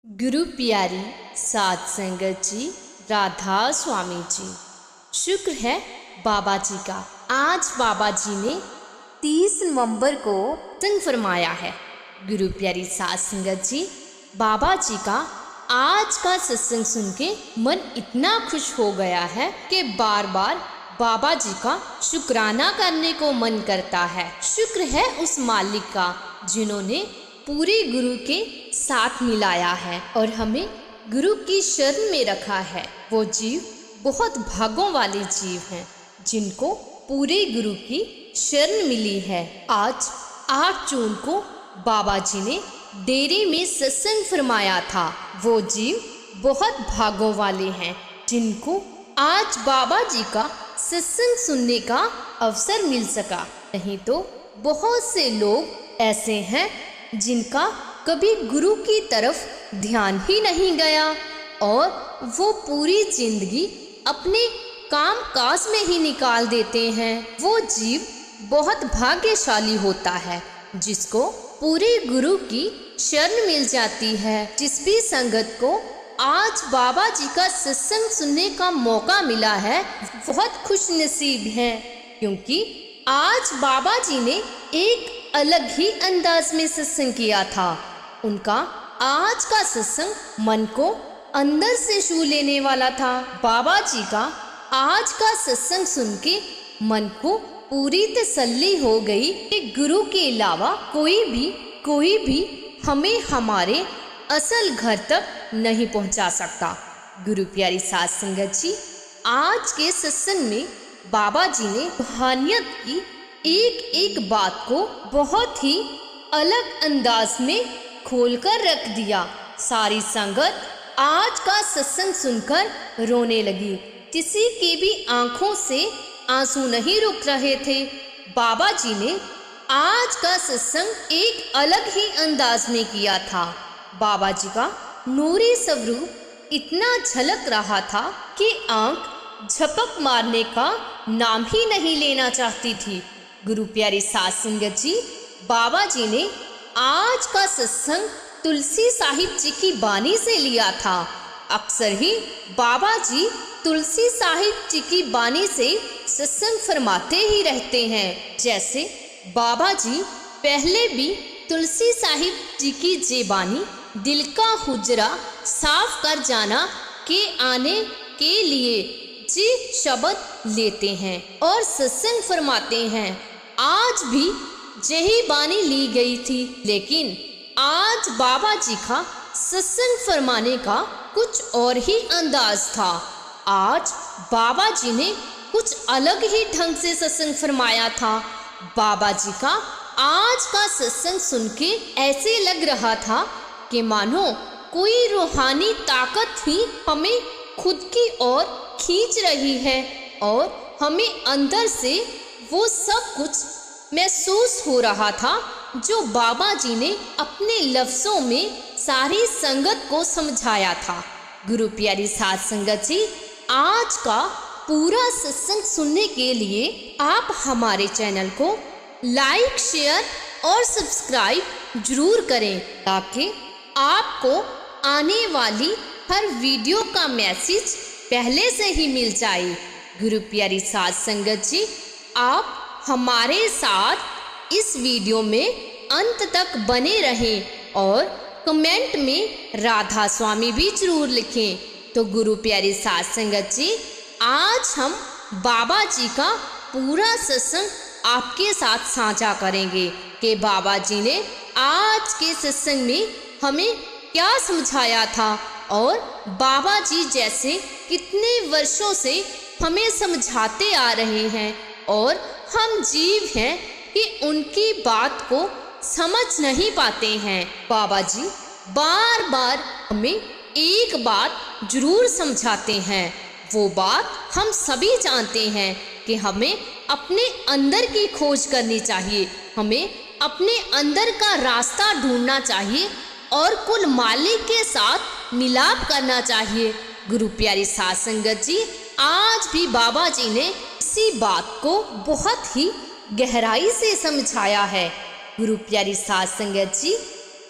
गुरु प्यारी साध संगत जी, राधा स्वामी जी। शुक्र है बाबा जी का। आज बाबा जी ने 30 नवंबर को सत्संग फरमाया है। गुरु प्यारी साध संगत जी, बाबा जी का आज का सत्संग सुन के मन इतना खुश हो गया है कि बार बार बाबा जी का शुक्राना करने को मन करता है। शुक्र है उस मालिक का जिन्होंने पूरे गुरु के साथ मिलाया है और हमें गुरु की शरण में रखा है। वो जीव बहुत भागों वाले जीव हैं जिनको पूरे गुरु की शरण मिली है। आज 8 जून को बाबा जी ने डेरे में सत्संग फरमाया था। वो जीव बहुत भागों वाले हैं जिनको आज बाबा जी का सत्संग सुनने का अवसर मिल सका। नहीं तो बहुत से लोग ऐसे हैं जिनका कभी गुरु की तरफ ध्यान ही नहीं गया और वो पूरी जिंदगी अपने काम काज में ही निकाल देते हैं। वो जीव बहुत भाग्यशाली होता है जिसको पूरे गुरु की शरण मिल जाती है। जिस भी संगत को आज बाबा जी का सत्संग सुनने का मौका मिला है बहुत खुश नसीब है, क्योंकि आज बाबा जी ने एक अलग ही अंदाज में सत्संग किया था। उनका आज का सत्संग मन को अंदर से छू लेने वाला था। बाबा जी का आज का सत्संग सुन के मन को पूरी तसल्ली हो गई कि गुरु के अलावा कोई भी हमें हमारे असल घर तक नहीं पहुंचा सकता। गुरु प्यारी साध संगत जी, आज के सत्संग में बाबा जी ने रूहानियत की एक एक बात को बहुत ही अलग अंदाज में खोलकर रख दिया। सारी संगत आज का सत्संग सुनकर रोने लगी। किसी की भी आंखों से आंसू नहीं रुक रहे थे। बाबा जी ने आज का सत्संग एक अलग ही अंदाज में किया था। बाबा जी का नूरी स्वरूप इतना झलक रहा था कि आंख झपक मारने का नाम ही नहीं लेना चाहती थी। गुरु प्यारी साध संगत जी, बाबा जी ने आज का सत्संग तुलसी साहिब जी की बानी से लिया था। अक्सर ही बाबा जी तुलसी साहिब जी की बानी से सत्संग फरमाते ही रहते हैं। जैसे बाबा जी पहले भी तुलसी साहिब जी की जेबानी दिल का हुजरा साफ कर जाना के आने के लिए जी शब्द लेते हैं और सत्संग फरमाते हैं। आज भी यही बानी ली गई थी, लेकिन आज बाबा जी का सत्संग फरमाने का कुछ और ही अंदाज था। आज बाबा जी ने कुछ अलग ही ढंग से सत्संग फरमाया था। बाबा जी का आज का सत्संग सुन के ऐसे लग रहा था कि मानो कोई रूहानी ताकत ही हमें खुद की ओर खींच रही है और हमें अंदर से वो सब कुछ महसूस हो रहा था जो बाबा जी ने अपने लफ्जों में सारी संगत को समझाया था। गुरु प्यारी साध संगत जी, आज का पूरा सत्संग सुनने के लिए आप हमारे चैनल को लाइक, शेयर और सब्सक्राइब जरूर करें ताकि आपको आने वाली हर वीडियो का मैसेज पहले से ही मिल जाए। गुरु प्यारी साध संगत जी, आप हमारे साथ इस वीडियो में अंत तक बने रहें और कमेंट में राधा स्वामी भी जरूर लिखें। तो गुरु प्यारी साध संगत जी, आज हम बाबा जी का पूरा सत्संग आपके साथ साझा करेंगे कि बाबा जी ने आज के सत्संग में हमें क्या समझाया था और बाबा जी जैसे कितने वर्षों से हमें समझाते आ रहे हैं और हम जीव हैं कि उनकी बात को समझ नहीं पाते हैं। बाबा जी बार बार हमें एक बात जरूर समझाते हैं। वो बात हम सभी जानते हैं कि हमें अपने अंदर की खोज करनी चाहिए, हमें अपने अंदर का रास्ता ढूंढना चाहिए और कुल मालिक के साथ मिलाप करना चाहिए। गुरु प्यारी साध संगत जी, आज भी बाबा जी ने इसी बात को बहुत ही गहराई से समझाया है। गुरु प्यारी साध संगत जी,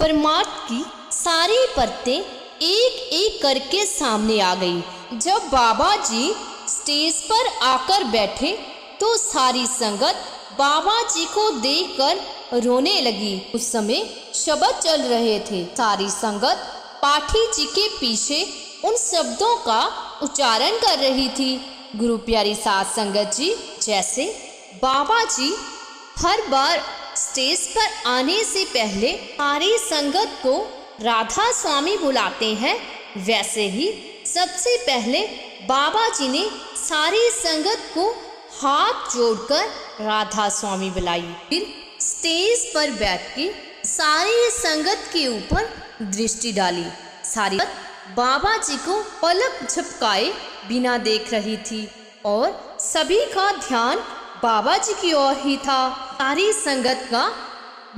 परमार्थ की सारी परतें एक एक करके सामने आ गई। जब बाबा जी स्टेज पर आकर बैठे तो सारी संगत बाबा जी को देखकर रोने लगी। उस समय शब्द चल रहे थे। सारी संगत पाठी जी के पीछे उन शब्दों का उच्चारण कर रही थी। गुरु प्यारी साध संगत जी, जैसे बाबा जी हर बार स्टेज पर आने से पहले सारी संगत को राधा स्वामी बुलाते हैं, वैसे ही सबसे पहले बाबा जी ने सारी संगत को हाथ जोड़कर राधा स्वामी बुलाई। फिर स्टेज पर बैठ के सारी संगत के ऊपर दृष्टि डाली। सारी संगत बाबा जी को पलक झपकाए बिना देख रही थी और सभी का ध्यान बाबा जी की ओर ही था। सारी संगत का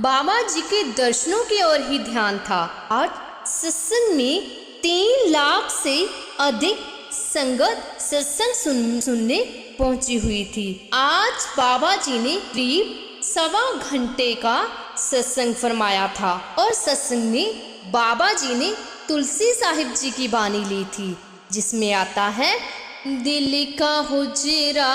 बाबा जी के दर्शनों की ओर ही ध्यान था। आज सत्संग में 3 लाख से अधिक संगत सत्संग सुनने पहुंची हुई थी। आज बाबा जी ने करीब 1.25 घंटे का सत्संग फरमाया था और सत्संग में बाबा जी ने तुलसी साहिब जी की बानी ली थी, जिसमें आता है, दिल का हुजरा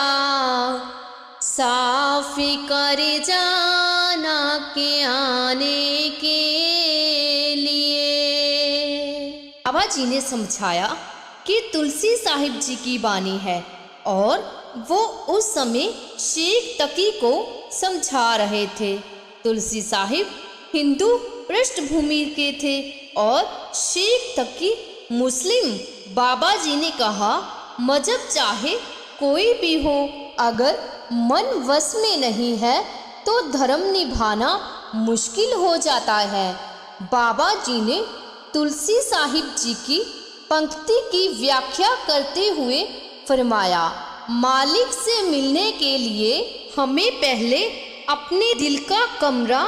साफ करे जाना के आने के लिए। बाबा जी ने समझाया कि तुलसी साहिब जी की बानी है और वो उस समय शेख तकी को समझा रहे थे। तुलसी साहिब हिंदू पृष्ठभूमि के थे और शेख तकी मुस्लिम। बाबा जी ने कहा, मजहब चाहे कोई भी हो, अगर मन वश में नहीं है तो धर्म निभाना मुश्किल हो जाता है। बाबा जी ने तुलसी साहिब जी की पंक्ति की व्याख्या करते हुए फरमाया, मालिक से मिलने के लिए हमें पहले अपने दिल का कमरा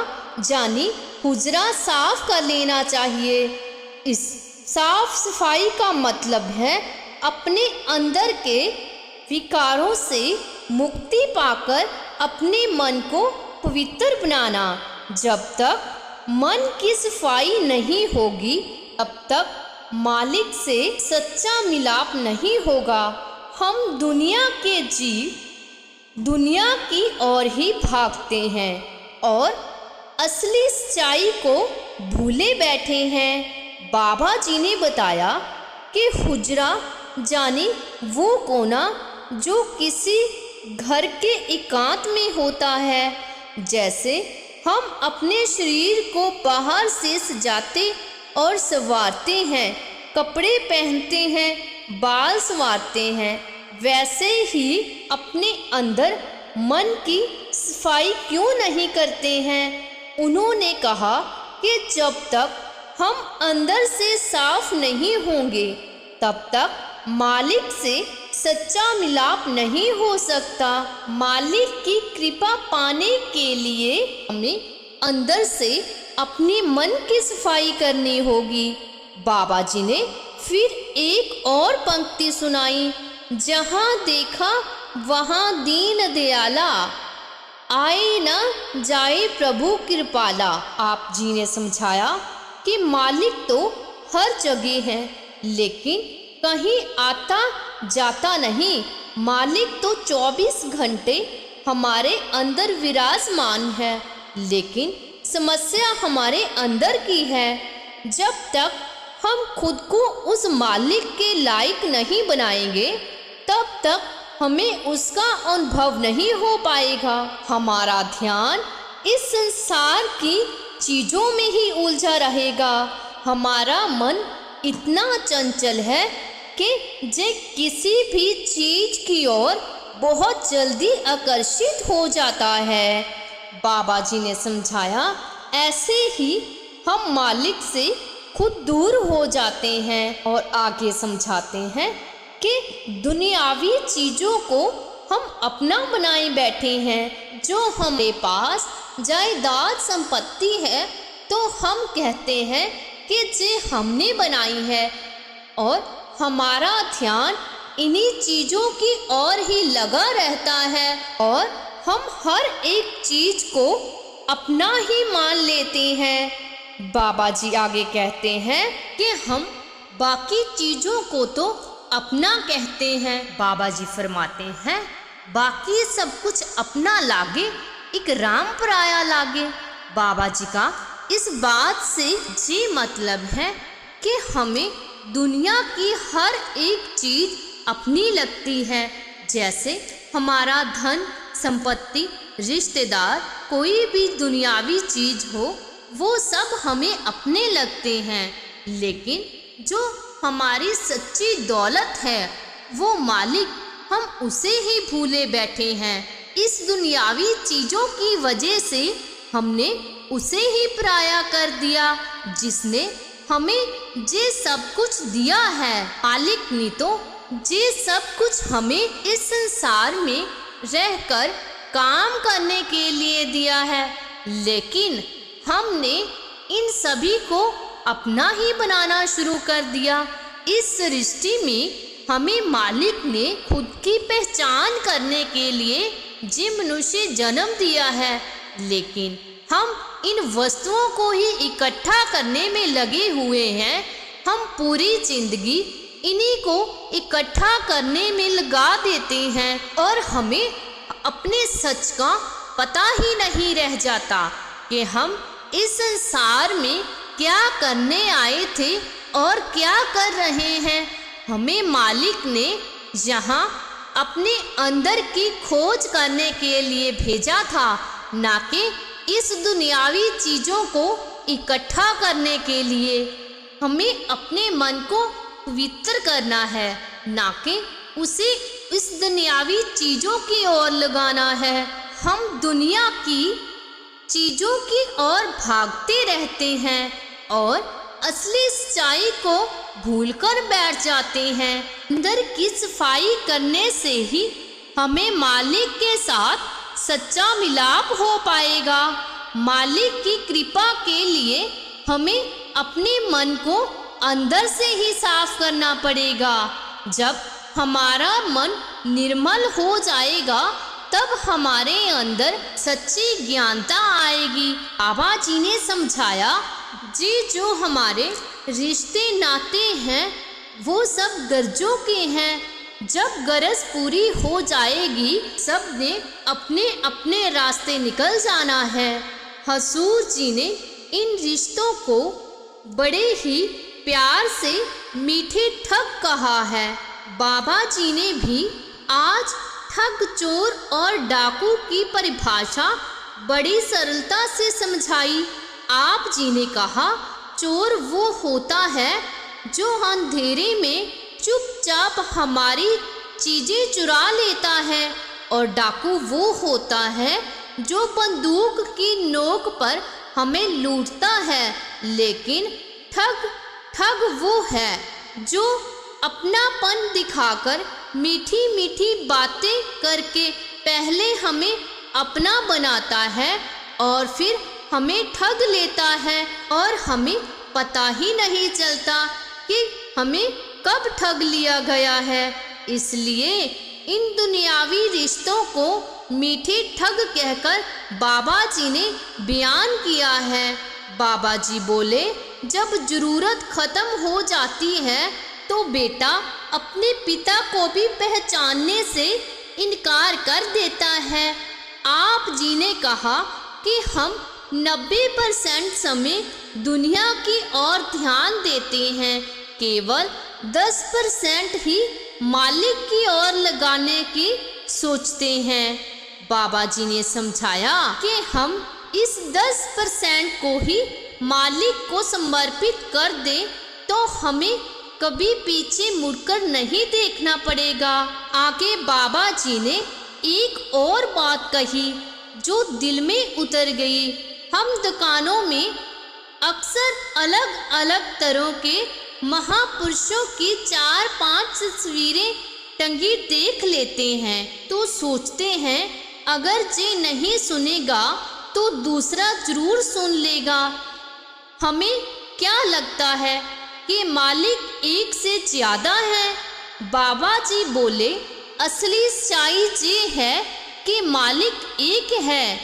यानी हुजरा साफ कर लेना चाहिए। इस साफ सफाई का मतलब है अपने अंदर के विकारों से मुक्ति पाकर अपने मन को पवित्र बनाना। जब तक मन की सफाई नहीं होगी तब तक मालिक से सच्चा मिलाप नहीं होगा। हम दुनिया के जीव दुनिया की ओर ही भागते हैं और असली सच्चाई को भूले बैठे हैं। बाबा जी ने बताया कि हुजरा जाने वो कोना जो किसी घर के एकांत में होता है। जैसे हम अपने शरीर को बाहर से सजाते और संवारते हैं, कपड़े पहनते हैं, बाल संवारते हैं, वैसे ही अपने अंदर मन की सफाई क्यों नहीं करते हैं। उन्होंने कहा कि जब तक हम अंदर से साफ नहीं होंगे तब तक मालिक से सच्चा मिलाप नहीं हो सकता। मालिक की कृपा पाने के लिए हमें अंदर से अपने मन की सफाई करनी होगी। बाबा जी ने फिर एक और पंक्ति सुनाई, जहाँ देखा वहाँ दीन दयाला, आए न जाए प्रभु कृपाला। आप जी ने समझाया कि मालिक तो हर जगह है, लेकिन कहीं आता जाता नहीं। मालिक तो 24 घंटे हमारे अंदर विराजमान है, लेकिन समस्या हमारे अंदर की है। जब तक हम खुद को उस मालिक के लायक नहीं बनाएंगे तब तक हमें उसका अनुभव नहीं हो पाएगा। हमारा ध्यान इस संसार की चीज़ों में ही उलझा रहेगा। हमारा मन इतना चंचल है कि जे किसी भी चीज की ओर बहुत जल्दी आकर्षित हो जाता है। बाबा जी ने समझाया, ऐसे ही हम मालिक से खुद दूर हो जाते हैं और आगे समझाते हैं कि दुनियावी चीज़ों को हम अपना बनाए बैठे हैं। जो हमारे पास जायदाद संपत्ति है तो हम कहते हैं कि जे हमने बनाई है और हमारा ध्यान इन्हीं चीज़ों की ओर ही लगा रहता है और हम हर एक चीज़ को अपना ही मान लेते हैं। बाबा जी आगे कहते हैं कि हम बाकी चीजों को तो अपना कहते हैं। बाबा जी फरमाते हैं, बाकी सब कुछ अपना लागे, एक राम पराया लागे। बाबा जी का इस बात से ये मतलब है कि हमें दुनिया की हर एक चीज अपनी लगती है। जैसे हमारा धन संपत्ति, रिश्तेदार, कोई भी दुनियावी चीज हो, वो सब हमें अपने लगते हैं। लेकिन जो हमारी सच्ची दौलत है, वो मालिक, हम उसे ही भूले बैठे हैं। इस दुनियावी चीजों की वजह से हमने उसे ही पराया कर दिया, जिसने हमें ये सब कुछ दिया है। मालिक ने तो ये सब कुछ हमें इस संसार में रहकर काम करने के लिए दिया है, लेकिन हमने इन सभी को अपना ही बनाना शुरू कर दिया। इस सृष्टि में हमें मालिक ने खुद की पहचान करने के लिए जी मनुष्य जन्म दिया है, लेकिन हम इन वस्तुओं को ही इकट्ठा करने में लगे हुए हैं। हम पूरी जिंदगी इन्हीं को इकट्ठा करने में लगा देते हैं और हमें अपने सच का पता ही नहीं रह जाता कि हम इस संसार में क्या करने आए थे और क्या कर रहे हैं। हमें मालिक ने यहाँ अपने अंदर की खोज करने के लिए भेजा था, ना कि इस दुनियावी चीजों को इकट्ठा करने के लिए। हमें अपने मन को पवित्र करना है, ना कि उसे इस दुनियावी चीजों की ओर लगाना है। हम दुनिया की चीजों की ओर भागते रहते हैं और असली सच्चाई को भूलकर बैठ जाते हैं। अंदर की सफाई करने से ही हमें मालिक के साथ सच्चा मिलाप हो पाएगा। मालिक की कृपा के लिए हमें अपने मन को अंदर से ही साफ करना पड़ेगा। जब हमारा मन निर्मल हो जाएगा, तब हमारे अंदर सच्ची ज्ञानता आएगी। बाबा जी ने समझाया, जी जो हमारे रिश्ते नाते हैं वो सब गरजों के हैं। जब गरज पूरी हो जाएगी, सब ने अपने अपने रास्ते निकल जाना है। हजूर जी ने इन रिश्तों को बड़े ही प्यार से मीठे ठग कहा है। बाबा जी ने भी आज ठग, चोर और डाकू की परिभाषा बड़ी सरलता से समझाई। आप जी ने कहा, चोर वो होता है जो अंधेरे में चुपचाप हमारी चीजें चुरा लेता है, और डाकू वो होता है जो बंदूक की नोक पर हमें लूटता है। लेकिन ठग वो है जो अपनापन दिखाकर मीठी मीठी बातें करके पहले हमें अपना बनाता है और फिर हमें ठग लेता है, और हमें पता ही नहीं चलता कि हमें कब ठग लिया गया है। इसलिए इन दुनियावी रिश्तों को मीठे ठग कहकर बाबा जी ने बयान किया है। बाबा जी बोले, जब जरूरत खत्म हो जाती है तो बेटा अपने पिता को भी पहचानने से इनकार कर देता है। आप जी ने कहा कि हम 90% समय दुनिया की ओर ध्यान देते हैं, केवल 10% ही मालिक की ओर लगाने की सोचते हैं। बाबा जी ने समझाया कि हम इस 10% को ही मालिक को समर्पित कर दें तो हमें कभी पीछे मुड़कर नहीं देखना पड़ेगा। आगे बाबा जी ने एक और बात कही जो दिल में उतर गई। हम दुकानों में अक्सर अलग अलग तरह के महापुरुषों की 4-5 तस्वीरें टंगी देख लेते हैं तो सोचते हैं अगर ये नहीं सुनेगा तो दूसरा जरूर सुन लेगा। हमें क्या लगता है कि मालिक एक से ज्यादा है? बाबा जी बोले, असली सच्चाई ये है कि मालिक एक है,